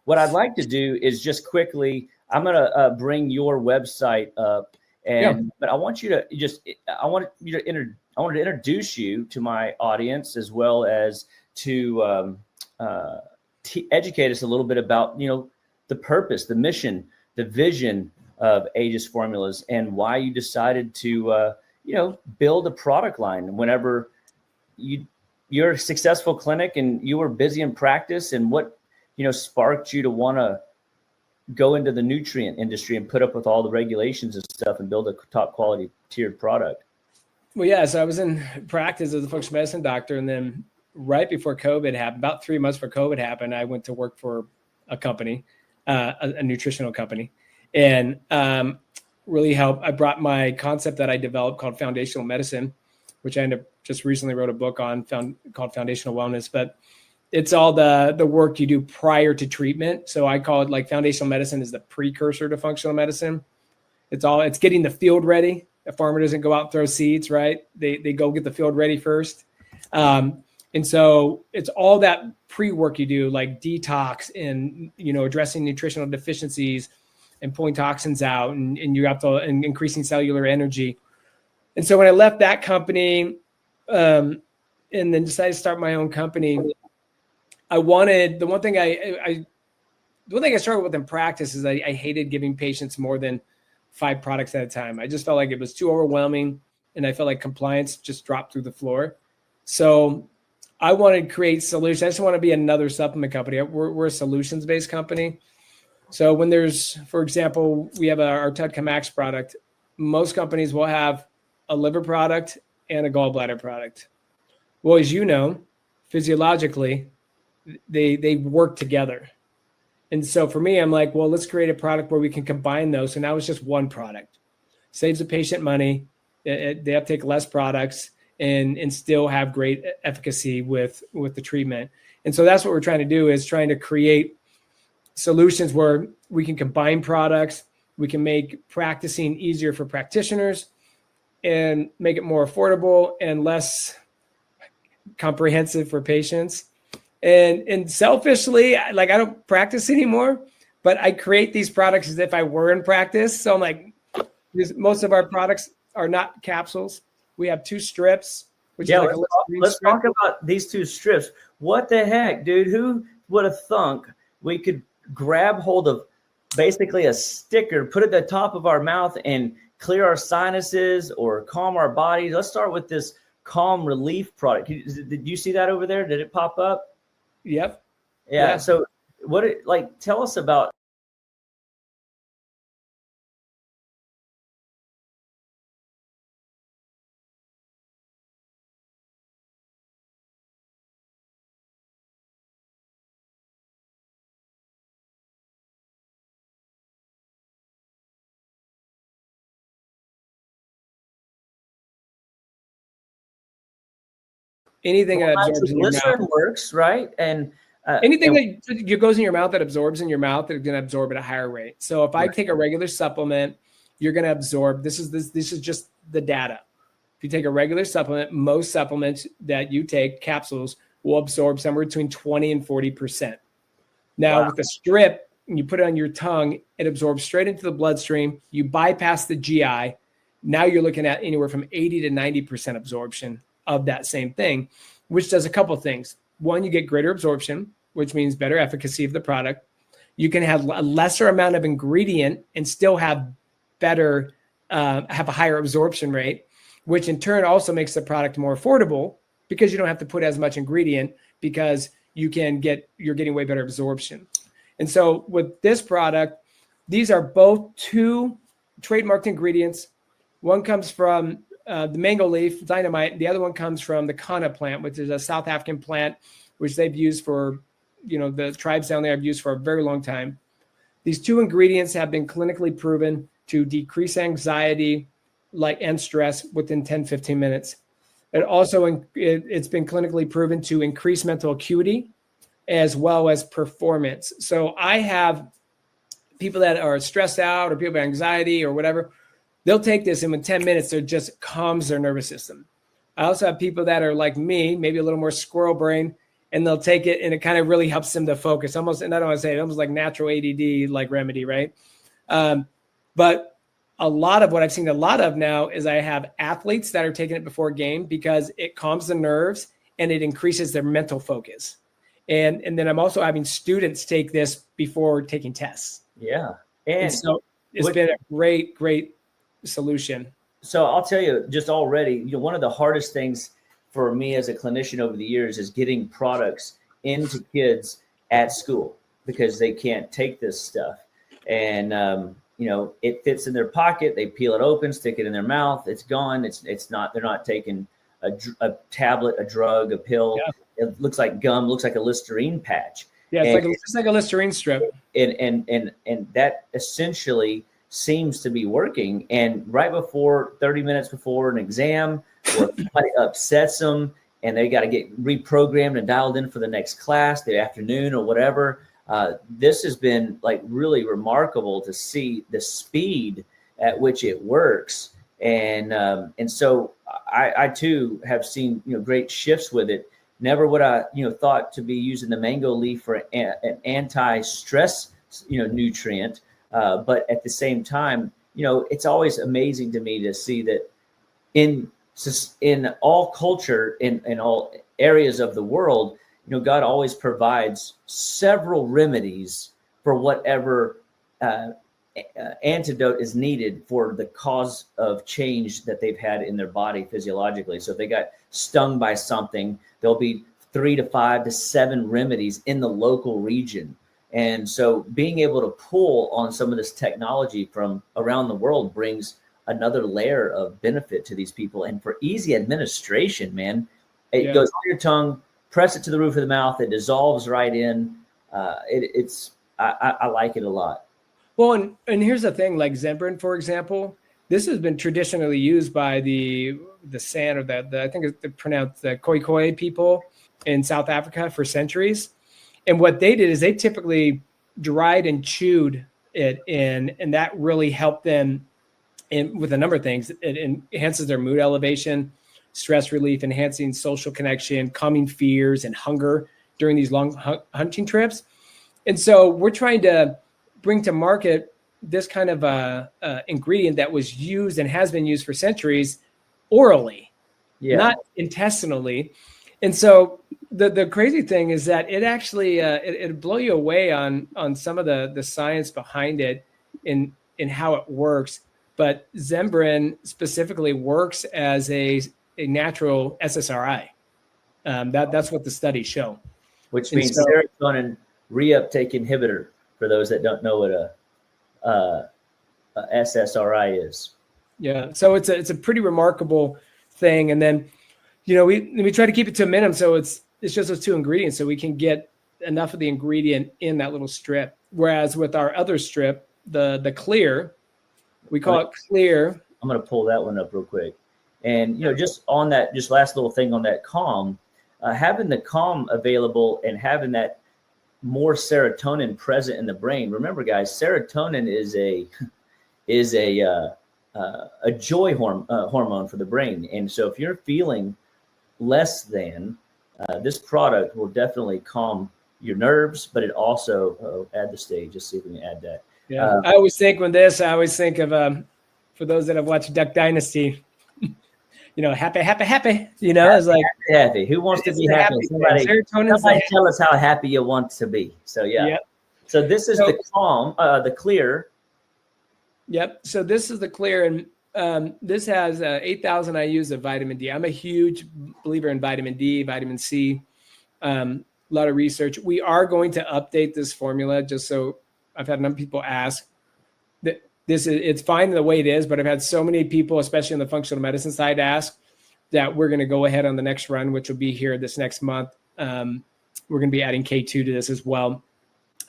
what I'd like to do is just quickly, I'm going to bring your website up, but I want you to I wanted to introduce you to my audience, as well as to educate us a little bit about, the purpose, the mission, the vision of Aegis Formulas, and why you decided to, build a product line whenever you're a successful clinic and you were busy in practice, and what, sparked you to want to go into the nutrient industry and put up with all the regulations and stuff and build a top quality tiered product. Well, yeah. So I was in practice as a functional medicine doctor, and then right before COVID happened, about 3 months before COVID happened, I went to work for a company, a nutritional company, and really helped. I brought my concept that I developed called foundational medicine, which I just recently wrote a book on called Foundational Wellness, but it's all the work you do prior to treatment. So I call it like foundational medicine is the precursor to functional medicine. It's getting the field ready. A farmer doesn't go out and throw seeds, right? They go get the field ready first. And so it's all that pre-work you do, like detox and, addressing nutritional deficiencies and pulling toxins out, and you have to, and increasing cellular energy. And so when I left that company, and then decided to start my own company, the one thing I struggled with in practice is I hated giving patients more than 5 products at a time. I just felt like it was too overwhelming, and I felt like compliance just dropped through the floor. So I wanted to create solutions. I just want to be another supplement company. We're a solutions-based company. So when there's, for example, we have our Tudka Max product, most companies will have a liver product and a gallbladder product. Well, as you know, physiologically, they work together. And so for me, I'm like, well, let's create a product where we can combine those. So now it's just one product. Saves the patient money. They have to take less products and still have great efficacy with the treatment. And so that's what we're trying to do, is trying to create solutions where we can combine products. We can make practicing easier for practitioners and make it more affordable and less comprehensive for patients. And selfishly, like, I don't practice anymore, but I create these products as if I were in practice. So I'm like, most of our products are not capsules. We have 2 strips. Which is like let's talk about these 2 strips. What the heck, dude? Who would have thunk we could grab hold of basically a sticker, put it at the top of our mouth, and clear our sinuses or calm our bodies? Let's start with this Calm Relief product. Did you see that over there? Did it pop up? Yep. Yeah. So tell us about. Anything that absorbs in your mouth works, right? And anything that goes in your mouth that absorbs in your mouth, it's going to absorb at a higher rate. So if I take a regular supplement, you're going to absorb. This is just the data. If you take a regular supplement, most supplements that you take, capsules, will absorb somewhere between 20 and 40%. Now with the strip, and you put it on your tongue, it absorbs straight into the bloodstream. You bypass the GI. Now you're looking at anywhere from 80 to 90% absorption of that same thing, which does a couple of things. One, you get greater absorption, which means better efficacy of the product. You can have a lesser amount of ingredient and still have better, have a higher absorption rate, which in turn also makes the product more affordable because you don't have to put as much ingredient, because you're getting way better absorption. And so with this product, these are both 2 trademarked ingredients. One comes from the mango leaf, dynamite. The other one comes from the kanna plant, which is a South African plant, which they've used for, the tribes down there have used for a very long time. These 2 ingredients have been clinically proven to decrease anxiety and stress within 10, 15 minutes. It also, it's been clinically proven to increase mental acuity as well as performance. So I have people that are stressed out or people with anxiety or whatever. They'll take this, and in 10 minutes, it just calms their nervous system. I also have people that are like me, maybe a little more squirrel brain, and they'll take it, and it kind of really helps them to focus. Almost, and I don't want to say it, almost like natural ADD like remedy, right? But a lot of what I've seen a lot of now is I have athletes that are taking it before a game because it calms the nerves and it increases their mental focus. And then I'm also having students take this before taking tests. Yeah. And so it's been a great solution. So I'll tell you, just already, one of the hardest things for me as a clinician over the years is getting products into kids at school because they can't take this stuff. And, it fits in their pocket. They peel it open, stick it in their mouth. It's gone. It's not, they're not taking a tablet, a drug, a pill. Yeah. It looks like gum, looks like a Listerine patch. Yeah, it's like a Listerine strip. And that essentially seems to be working. And right before, 30 minutes before an exam, or somebody upsets them and they got to get reprogrammed and dialed in for the next class, the afternoon or whatever. This has been like really remarkable to see the speed at which it works. And so I too have seen, great shifts with it. Never would I, thought to be using the mango leaf for an anti-stress, nutrient. But at the same time, it's always amazing to me to see that in all culture, in all areas of the world, God always provides several remedies for whatever antidote is needed for the cause of change that they've had in their body physiologically. So if they got stung by something, there'll be 3 to 5 to 7 remedies in the local region. And so being able to pull on some of this technology from around the world brings another layer of benefit to these people. And for easy administration, man, it goes on your tongue, press it to the roof of the mouth, it dissolves right in. I like it a lot. Well, and here's the thing, like Zembrin, for example, this has been traditionally used by the San, or the I think it's pronounced the Khoikhoi people in South Africa for centuries. And what they did is they typically dried and chewed it in, and that really helped them with a number of things. It enhances their mood elevation, stress relief, enhancing social connection, calming fears and hunger during these long hunting trips. And so we're trying to bring to market this kind of ingredient that was used and has been used for centuries orally, not intestinally. And so the crazy thing is that it actually it'll blow you away on some of the science behind it in how it works. But Zembrin specifically works as a natural SSRI. That's what the studies show. Which means serotonin reuptake inhibitor, for those that don't know what a SSRI is. Yeah, so it's a pretty remarkable thing. And then, we try to keep it to a minimum, so it's just those 2 ingredients, so we can get enough of the ingredient in that little strip. Whereas with our other strip, the clear, we call it clear. I'm going to pull that one up real quick. And, just on that, just last little thing on that calm, having the calm available and having that more serotonin present in the brain. Remember, guys, serotonin is a joy hormone for the brain. And so if you're feeling less than, this product will definitely calm your nerves, but it also, add the stage, just see if we can add that. Yeah, I always think of, for those that have watched Duck Dynasty, happy. It's like happy. Who wants to be happy? Somebody tell us how happy you want to be. So So this is the calm, the clear. Yep. So this is the clear, and this has 8,000 IUs of vitamin D. I'm a huge believer in vitamin D, vitamin C. A lot of research. We are going to update this formula, just so I've had a number of people ask that. It's fine the way it is, but I've had so many people, especially on the functional medicine side, ask that we're going to go ahead on the next run, which will be here this next month. We're going to be adding K2 to this as well.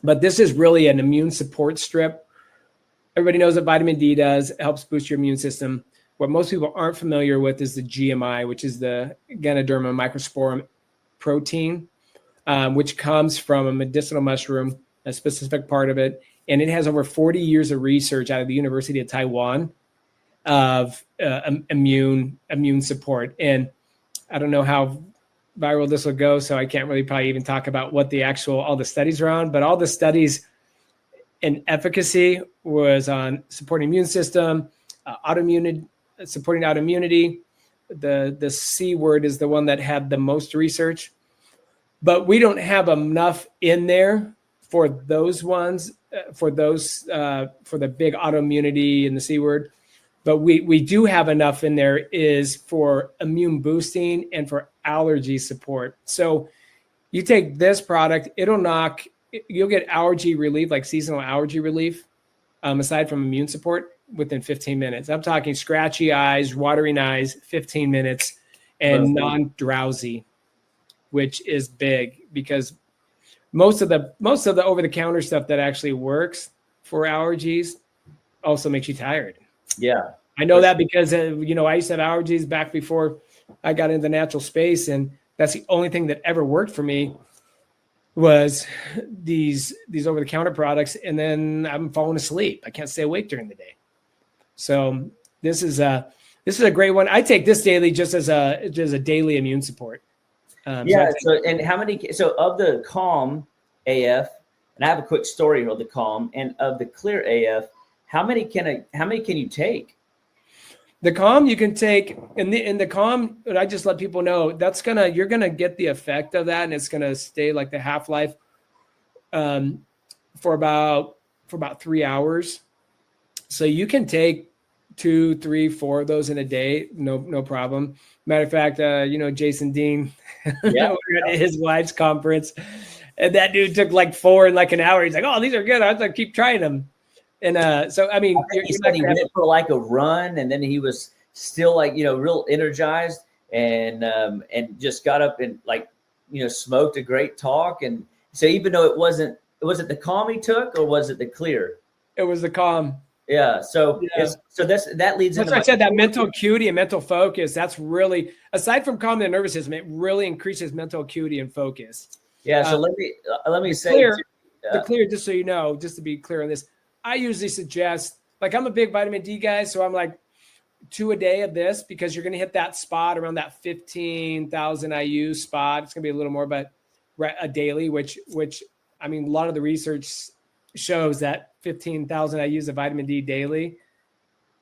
But this is really an immune support strip. Everybody knows what vitamin D does. It helps boost your immune system. What most people aren't familiar with is the GMI, which is the Ganoderma microsporum protein, which comes from a medicinal mushroom, a specific part of it. And it has over 40 years of research out of the University of Taiwan of immune support. And I don't know how viral this will go, so I can't really probably even talk about what all the studies are on, but all the studies in efficacy was on supporting immune system, supporting autoimmunity. The C word is the one that had the most research, but we don't have enough in there for those ones, for the big autoimmunity and the C word. But we do have enough in there is for immune boosting and for allergy support. So you take this product, you'll get allergy relief, like seasonal allergy relief, aside from immune support, within 15 minutes. I'm talking scratchy eyes, watering eyes, 15 minutes, and non-drowsy, which is big because most of the over-the-counter stuff that actually works for allergies also makes you tired. Yeah. I know that because, I used to have allergies back before I got into the natural space, and that's the only thing that ever worked for me was these over-the-counter products, and then I'm falling asleep. I can't stay awake during the day. So this is a great one. I take this daily just as a daily immune support. So of the Calm AF, and I have a quick story of the Calm and of the Clear AF. How many can you take? The Calm you can take in the Calm. I just let people know you're gonna get the effect of that, and it's gonna stay like the half-life for about 3 hours. So you can take 2, 3, 4 of those in a day, no problem. Matter of fact, Jason Dean, we're at his wife's conference, and that dude took like 4 in like an hour. He's like, "Oh, these are good. I was like, keep trying them." And so, I mean, he said he went for like a run, and then he was still like, real energized, and just got up and like, smoked a great talk. And so even though was it the Calm he took, or was it the Clear? It was the Calm. Yeah. So that leads into. I said that mental acuity and mental focus. That's really, aside from calming the nervous system, it really increases mental acuity and focus. Yeah. So let me say the Clear. Just so you know, just to be clear on this, I usually suggest, like, I'm a big vitamin D guy, so I'm like 2 a day of this, because you're going to hit that spot around that 15,000 IU spot. It's going to be a little more, but a daily, which I mean, a lot of the research shows that 15,000 IUs of vitamin D daily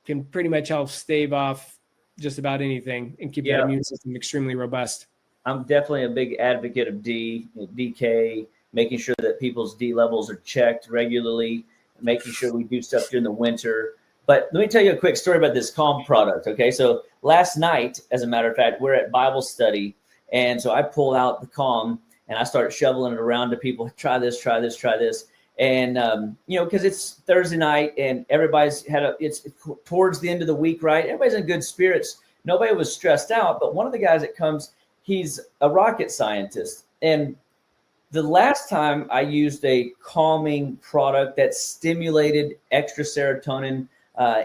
can pretty much help stave off just about anything and keep that immune system extremely robust. I'm definitely a big advocate of DK, making sure that people's D levels are checked regularly, making sure we do stuff during the winter. But let me tell you a quick story about this Calm product. Okay. So last night, as a matter of fact, we're at Bible study. And so I pulled out the Calm and I started shoveling it around to people. Try this. And, because it's Thursday night and everybody's it's towards the end of the week, right? Everybody's in good spirits. Nobody was stressed out. But one of the guys that comes, he's a rocket scientist. And the last time I used a calming product that stimulated extra serotonin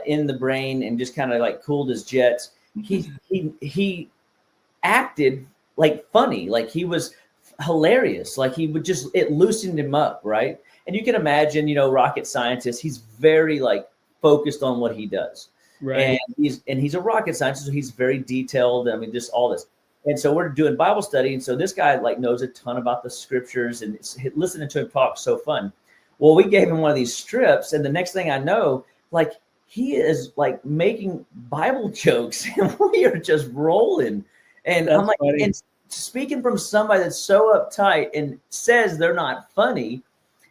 in the brain and just kind of like cooled his jets, he acted like funny, like he was hilarious, like it loosened him up, right? And you can imagine, rocket scientist, he's very like focused on what he does. Right. And he's a rocket scientist, so he's very detailed. I mean, just all this. And so we're doing Bible study. And so this guy like knows a ton about the scriptures, and listening to him talk so fun. Well, we gave him one of these strips, and the next thing I know, like he is like making Bible jokes, and we are just rolling. And I'm like, funny. And speaking from somebody that's so uptight and says they're not funny,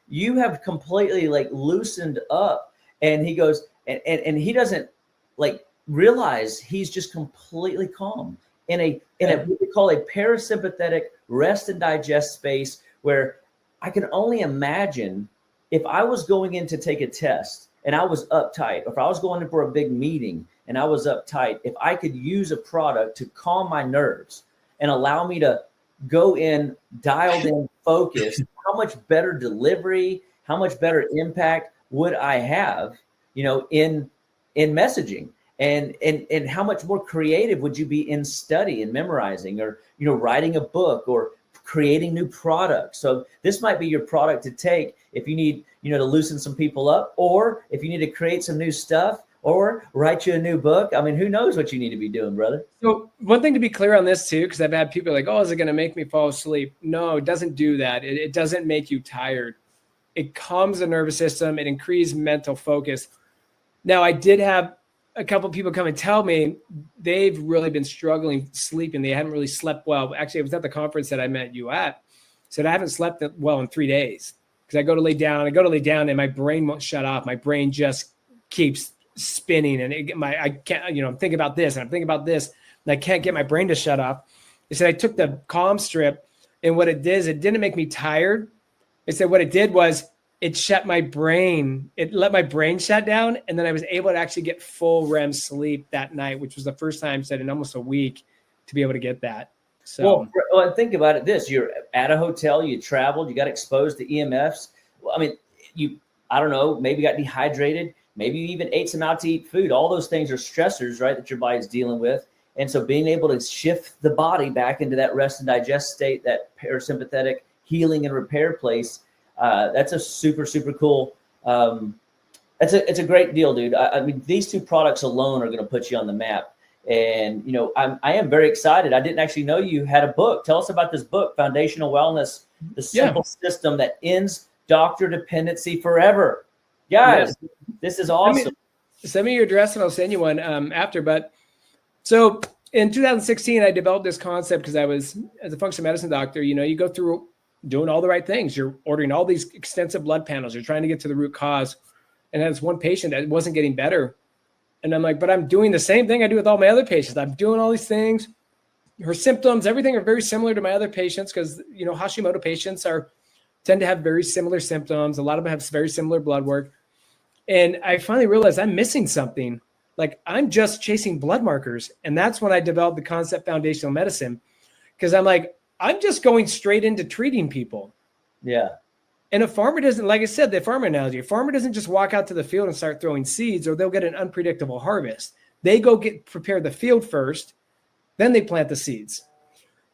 you have completely like loosened up. And he goes, and he doesn't like realize he's just completely calm in what we call a parasympathetic rest and digest space, where I can only imagine if I was going in to take a test and I was uptight, or if I was going in for a big meeting and I was uptight, if I could use a product to calm my nerves and allow me to go in dialed in, focused, how much better delivery, how much better impact would I have, in messaging, and how much more creative would you be in study and memorizing, or, writing a book or creating new products. So this might be your product to take if you need, to loosen some people up, or if you need to create some new stuff, or write you a new book. I mean, who knows what you need to be doing, brother? So one thing to be clear on this too, because I've had people like, oh, is it going to make me fall asleep? No, it doesn't do that. It doesn't make you tired. It calms the nervous system. It increases mental focus. Now, I did have a couple of people come and tell me they've really been struggling sleeping. They haven't really slept well. Actually, it was at the conference that I met you at. Said, I haven't slept well in 3 days because I go to lay down and my brain won't shut off. My brain just keeps spinning and I can't, I'm thinking about this and I'm thinking about this and I can't get my brain to shut off. They said, I took the calm strip and what it did is it didn't make me tired. They said what it did was it shut my brain. It let my brain shut down. And then I was able to actually get full REM sleep that night, which was the first time said in almost a week to be able to get that. So, well, think about it. You're at a hotel, you traveled, you got exposed to EMFs. Well, I mean, I don't know, maybe got dehydrated, maybe you even ate some out to eat food. All those things are stressors, right, that your body's dealing with. And so being able to shift the body back into that rest and digest state, that parasympathetic healing and repair place, that's a super, super cool. It's a great deal, dude. I mean, these two products alone are going to put you on the map. And, I am very excited. I didn't actually know you had a book. Tell us about this book, Foundational Wellness, the simple system that ends doctor dependency forever. Guys, This is awesome. Send me your address and I'll send you one after. But so in 2016, I developed this concept because I was, as a functional medicine doctor, you go through doing all the right things. You're ordering all these extensive blood panels. You're trying to get to the root cause. And as one patient that wasn't getting better. And I'm like, but I'm doing the same thing I do with all my other patients. I'm doing all these things. Her symptoms, everything are very similar to my other patients because, Hashimoto patients tend to have very similar symptoms. A lot of them have very similar blood work. And I finally realized I'm missing something. Like I'm just chasing blood markers. And that's when I developed the concept foundational medicine because I'm like, I'm just going straight into treating people. Yeah. And a farmer doesn't, like I said, the farmer analogy, a farmer doesn't just walk out to the field and start throwing seeds or they'll get an unpredictable harvest. They go prepare the field first, then they plant the seeds.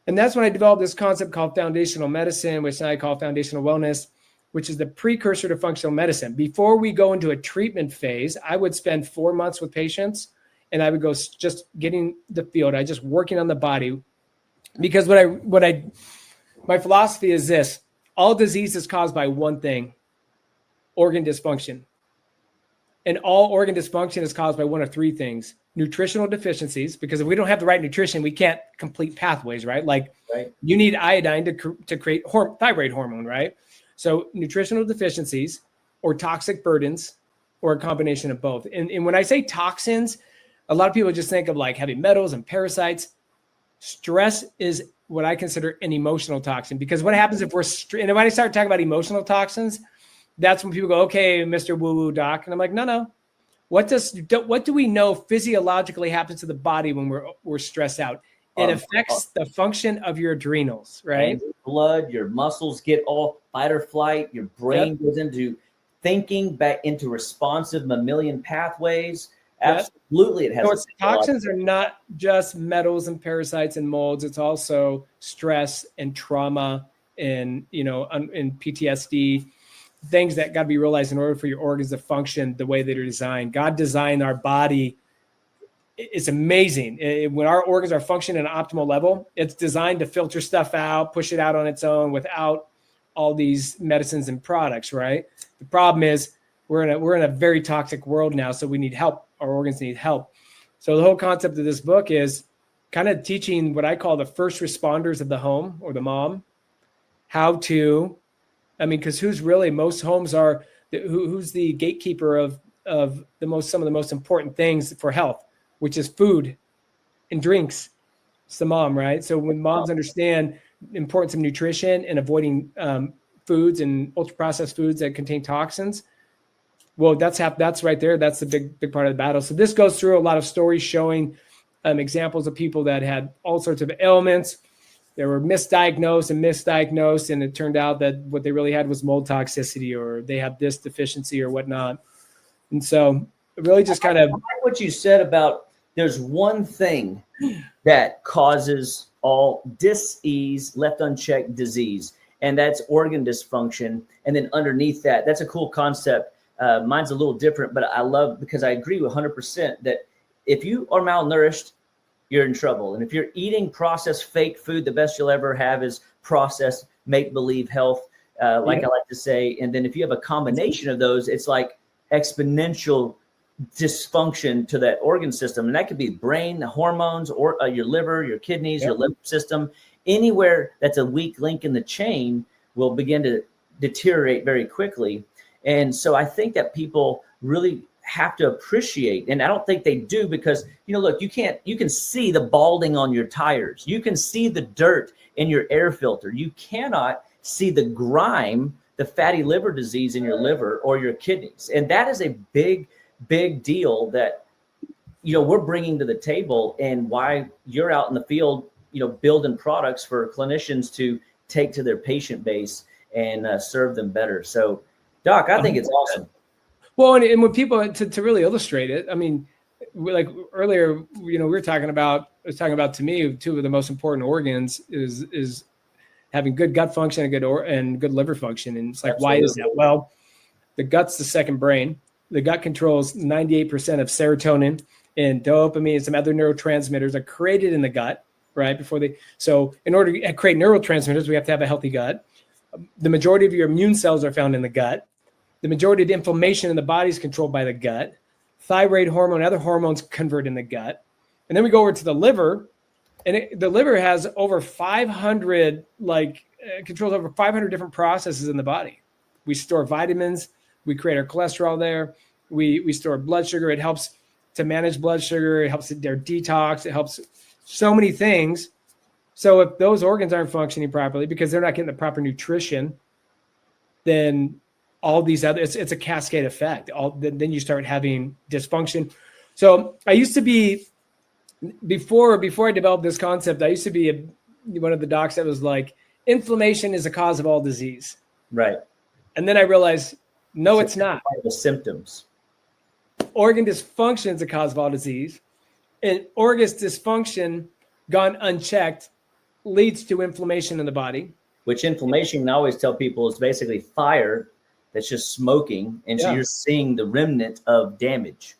And that's when I developed this concept called foundational medicine, which I call foundational wellness, which is the precursor to functional medicine. Before we go into a treatment phase, I would spend 4 months with patients and I would go just getting the field. I just working on the body because my philosophy is this. All disease is caused by one thing, organ dysfunction. And all organ dysfunction is caused by one of three things. Nutritional deficiencies, because if we don't have the right nutrition, we can't complete pathways, right? Like you need iodine to create thyroid hormone, right? So nutritional deficiencies or toxic burdens or a combination of both. And when I say toxins, a lot of people just think of like heavy metals and parasites. Stress is what I consider an emotional toxin because what happens if and when I start talking about emotional toxins, that's when people go, okay, Mr. Woo-woo doc. And I'm like, no. What do we know physiologically happens to the body when we're stressed out? It affects the function of your adrenals, right? Your blood, your muscles get all fight or flight. Your brain goes into thinking back into responsive mammalian pathways. Absolutely, it has. So toxins are not just metals and parasites and molds. It's also stress and trauma and and PTSD, things that got to be realized in order for your organs to function the way that they're designed. God designed our body. It's amazing. When our organs are functioning at an optimal level, it's designed to filter stuff out, push it out on its own without all these medicines and products, right? The problem is we're in a very toxic world now, so we need help. Our organs need help. So the whole concept of this book is kind of teaching what I call the first responders of the home or the mom, how to, because who's really, most homes are, who's the gatekeeper of some of the most important things for health, which is food and drinks. It's the mom, right? So when moms understand the importance of nutrition and avoiding foods and ultra processed foods that contain toxins, well, that's right there. That's the big part of the battle. So this goes through a lot of stories showing examples of people that had all sorts of ailments. They were misdiagnosed, and it turned out that what they really had was mold toxicity, or they had this deficiency or whatnot. And so it really just kind of... I like what you said about there's one thing that causes all dis-ease, left unchecked disease, and that's organ dysfunction. And then underneath that, that's a cool concept. Mine's a little different, but I love, because I agree with 100% that if you are malnourished, you're in trouble. And if you're eating processed fake food, the best you'll ever have is processed make-believe health, like I like to say. And then if you have a combination of those, it's like exponential dysfunction to that organ system. And that could be brain, the hormones, or your liver, your kidneys, your lymph system. Anywhere that's a weak link in the chain will begin to deteriorate very quickly. And so I think that people really have to appreciate, and I don't think they do, because, look, you can see the balding on your tires. You can see the dirt in your air filter. You cannot see the grime, the fatty liver disease in your liver or your kidneys. And that is a big, big deal that, we're bringing to the table, and why you're out in the field, building products for clinicians to take to their patient base and serve them better. So, Doc, I think it's awesome. Well, and when people, to really illustrate it, I mean, like earlier, we were talking about, to me, two of the most important organs is having good gut function and good liver function. And it's like, Absolutely. Why is that? Well, the gut's the second brain. The gut controls 98% of serotonin and dopamine and some other neurotransmitters are created in the gut, right? So in order to create neurotransmitters, we have to have a healthy gut. The majority of your immune cells are found in the gut. The majority of the inflammation in the body is controlled by the gut. Thyroid hormone, other hormones convert in the gut. And then we go over to the liver, and the liver has over 500, controls over 500 different processes in the body. We store vitamins. We create our cholesterol there. We store blood sugar. It helps to manage blood sugar. It helps their detox. It helps so many things. So if those organs aren't functioning properly because they're not getting the proper nutrition, then all these other, it's a cascade effect. Then you start having dysfunction. So I used to be, before I developed this concept, I used to be one of the docs that was like, inflammation is a cause of all disease. Right. And then I realized, no, it's not. The symptoms. Organ dysfunction is the cause of all disease. And organ dysfunction gone unchecked leads to inflammation in the body. Which inflammation, I always tell people, is basically fire that's just smoking. And so you're seeing the remnant of damage.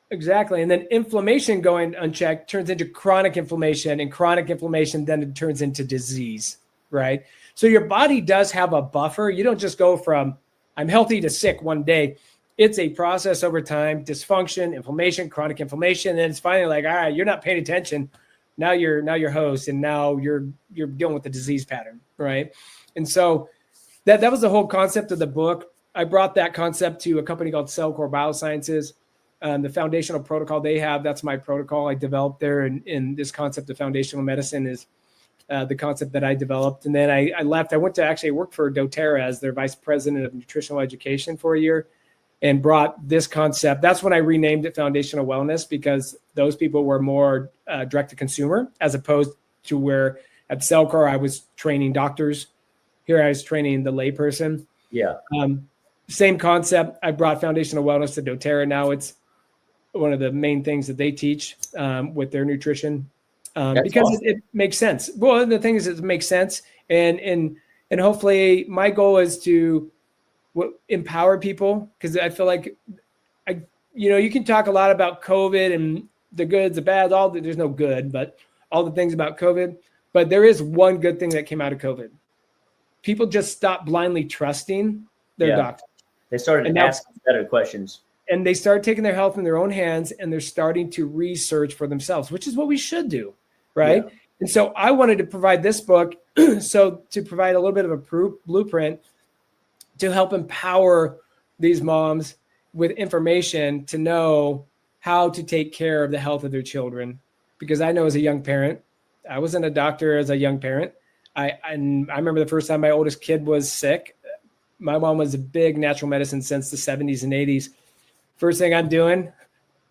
Exactly. And then inflammation going unchecked turns into chronic inflammation, and chronic inflammation then it turns into disease, right? So your body does have a buffer. You don't just go from I'm healthy to sick one day. It's a process over time, dysfunction, inflammation, chronic inflammation. And then it's finally like, all right, you're not paying attention. Now you're host, and now you're dealing with the disease pattern, right? And so that was the whole concept of the book. I brought that concept to a company called Cellular Biosciences. The foundational protocol they have, that's my protocol I developed there. And this concept of foundational medicine is the concept that I developed. And then I left. I went to actually work for doTERRA as their vice president of nutritional education for a year, and brought this concept. That's when I renamed it Foundational Wellness, because those people were more direct to consumer, as opposed to where at Cellcore I was training doctors. Here I was training the layperson. Yeah. Same concept. I brought Foundational Wellness to doTERRA. Now it's one of the main things that they teach with their nutrition, because awesome. it makes sense. Well, the thing is, it makes sense, and hopefully, my goal is to empower people, because I feel like you can talk a lot about COVID and the goods, the bad, there's no good, but all the things about COVID. But there is one good thing that came out of COVID. People just stopped blindly trusting their doctors. They started asking better questions. And they started taking their health in their own hands, and they're starting to research for themselves, which is what we should do, right? Yeah. And so I wanted to provide this book to provide a little bit of a blueprint to help empower these moms with information to know how to take care of the health of their children. Because I know as a young parent, I wasn't a doctor as a young parent. I remember the first time my oldest kid was sick. My mom was a big natural medicine since the 70s and 80s. First thing I'm doing,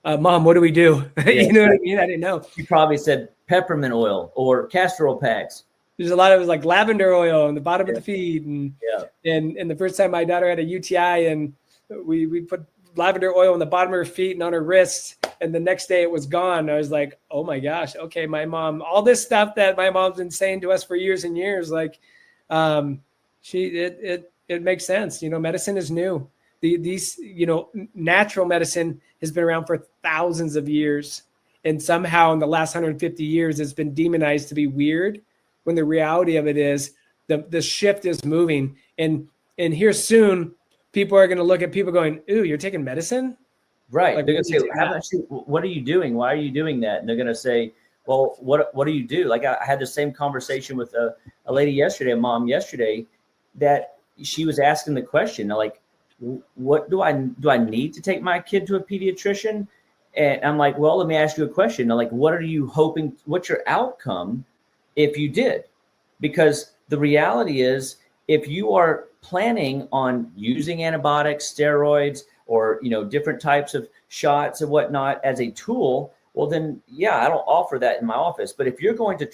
Mom, what do we do? You know what I mean? I didn't know. You probably said peppermint oil or castor oil packs. There's a lot of like lavender oil in the bottom of the feed. And the first time my daughter had a UTI, and we put lavender oil on the bottom of her feet and on her wrists, and the next day it was gone. I was like, oh my gosh, okay, my mom, all this stuff that my mom's been saying to us for years and years, like it makes sense. Medicine is new. These, natural medicine has been around for thousands of years. And somehow in the last 150 years, it's been demonized to be weird, when the reality of it is the shift is moving. And here soon, people are going to look at people going, ooh, you're taking medicine? Right. Like, they're going to say, what are you doing? Why are you doing that? And they're going to say, well, what do you do? Like I had the same conversation with a lady yesterday, a mom yesterday, that she was asking the question, like, what do I need to take my kid to a pediatrician? And I'm like, well, let me ask you a question. Like, what are you hoping? What's your outcome if you did? Because the reality is, if you are planning on using antibiotics, steroids, or different types of shots and whatnot as a tool, well, then yeah, I don't offer that in my office. But if you're going to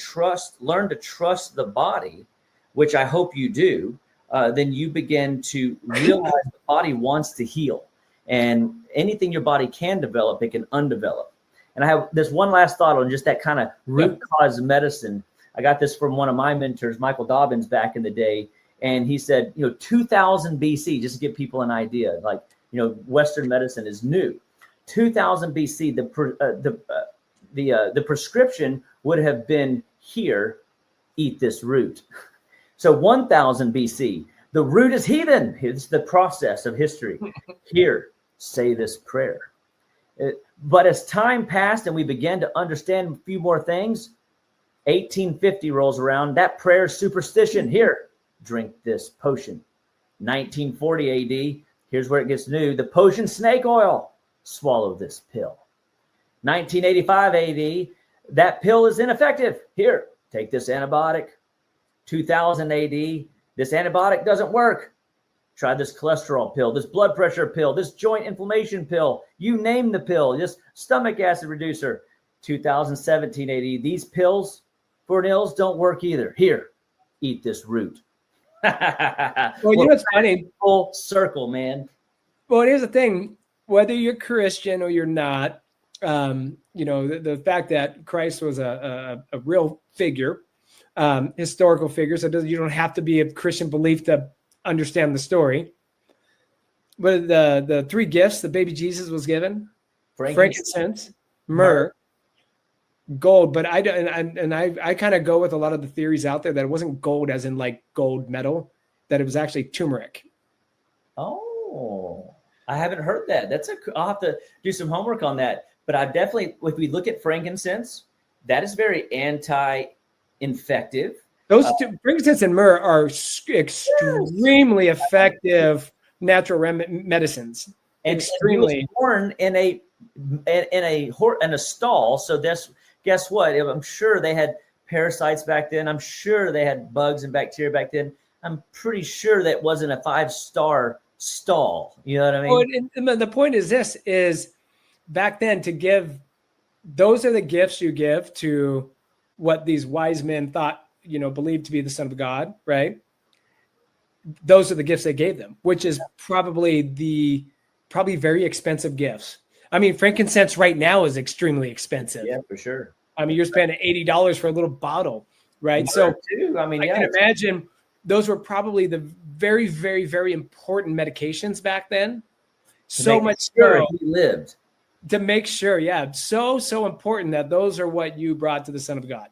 learn to trust the body, which I hope you do, then you begin to realize the body wants to heal. And anything your body can develop, it can undevelop. And I have this one last thought on just that kind of root cause medicine. I got this from one of my mentors, Michael Dobbins, back in the day. And he said, 2000 BC, just to give people an idea, like, Western medicine is new. 2000 BC, the prescription would have been, here, eat this root. So 1000 BC, the root is heathen. It's the process of history. Here, say this prayer. But as time passed and we began to understand a few more things, 1850 rolls around, that prayer is superstition. Here, drink this potion. 1940 AD, here's where it gets new. The potion snake oil, swallow this pill. 1985 AD, that pill is ineffective. Here, take this antibiotic. 2000 AD, this antibiotic doesn't work. Try this cholesterol pill, this blood pressure pill, this joint inflammation pill. You name the pill, this stomach acid reducer. 2017 AD, these pills for ills don't work either. Here, eat this root. Well, what's funny? Full circle, man. Well, here's the thing. Whether you're Christian or you're not, the fact that Christ was a real figure, historical figure, so you don't have to be a Christian belief to understand the story. But the three gifts the baby Jesus was given: frankincense, myrrh, gold. But I kind of go with a lot of the theories out there that it wasn't gold as in like gold metal, that it was actually turmeric. Oh, I haven't heard that. I'll have to do some homework on that. But I definitely, if we look at frankincense, that is very anti-infective. Those two, frankincense and myrrh, are extremely effective natural medicines. And extremely. He was born in a stall. So guess what? I'm sure they had parasites back then. I'm sure they had bugs and bacteria back then. I'm pretty sure that wasn't a 5-star stall. You know what I mean? Well, and the point is this: is back then, to give, those are the gifts you give to what these wise men thought, believed to be the Son of God, right? Those are the gifts they gave them, which is probably very expensive gifts. I mean, frankincense right now is extremely expensive. Yeah, for sure. I mean, you're spending $80 for a little bottle, right? So I can imagine those were probably the very, very, very important medications back then. So much sure he lived. To make sure, yeah. So important that those are what you brought to the Son of God.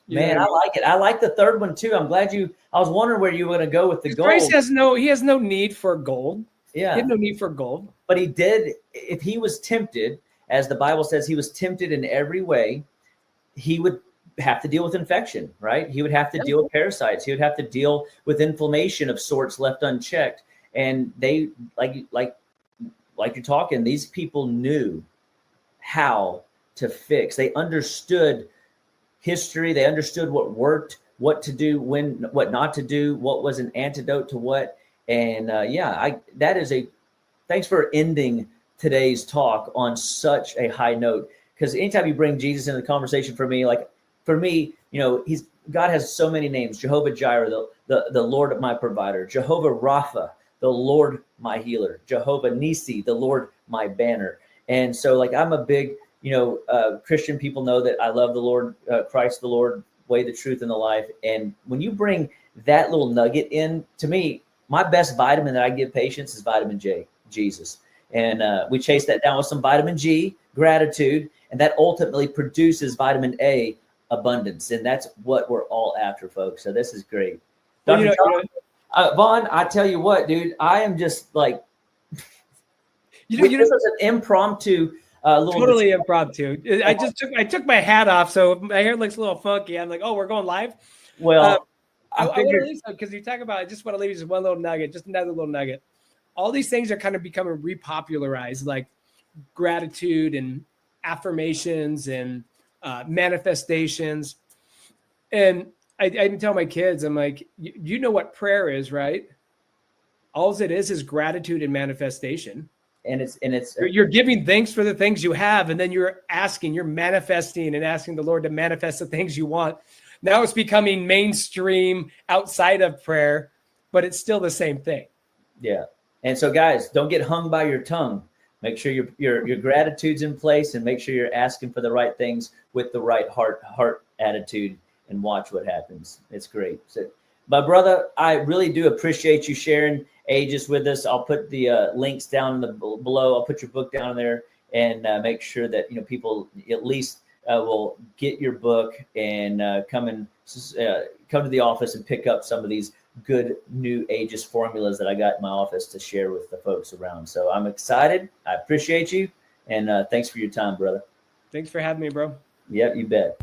Man, I like it. I like the third one too. I'm glad I was wondering where you were going to go with the gold. Christ has no need for gold. Yeah. He had no need for gold. But he did, if he was tempted, as the Bible says, he was tempted in every way, he would have to deal with infection, right? He would have to deal with parasites. He would have to deal with inflammation of sorts left unchecked. And they, like you're talking, these people knew how to fix. They understood history. They understood what worked, what to do, what not to do, what was an antidote to what. And thanks for ending today's talk on such a high note. Because anytime you bring Jesus into the conversation, for me, God has so many names: Jehovah Jireh, the Lord my provider; Jehovah Rapha, the Lord my healer; Jehovah Nisi, the Lord my banner. And so, I'm a big, Christian people know that I love the Lord, Christ, the Lord, way, the truth, and the life. And when you bring that little nugget in, to me, my best vitamin that I give patients is vitamin J. Jesus. And we chase that down with some vitamin G, gratitude, and that ultimately produces vitamin A, abundance. And that's what we're all after, folks. So this is great. Well, Dr. Vaughn, I tell you what, dude, I am just like, this is an impromptu, totally impromptu. I took my hat off, so my hair looks a little funky. I'm like, oh, we're going live. Well, I want to leave because you talk about. I just want to leave you just one little nugget, just another little nugget. All these things are kind of becoming repopularized, like gratitude and affirmations and manifestations. And I even tell my kids, I'm like, you know what prayer is, right? All it is gratitude and manifestation. And you're giving thanks for the things you have, and then you're manifesting and asking the Lord to manifest the things you want. Now it's becoming mainstream outside of prayer, but it's still the same thing. Yeah. And so, guys, don't get hung by your tongue. Make sure your gratitude's in place, and make sure you're asking for the right things with the right heart attitude, and watch what happens. It's great. So, my brother, I really do appreciate you sharing Aegis with us. I'll put the links down below. I'll put your book down there, and make sure that people at least will get your book and come to the office and pick up some of these good new Aegis formulas that I got in my office to share with the folks around. So I'm excited. I appreciate you, and thanks for your time, brother. Thanks for having me, bro. Yep, you bet.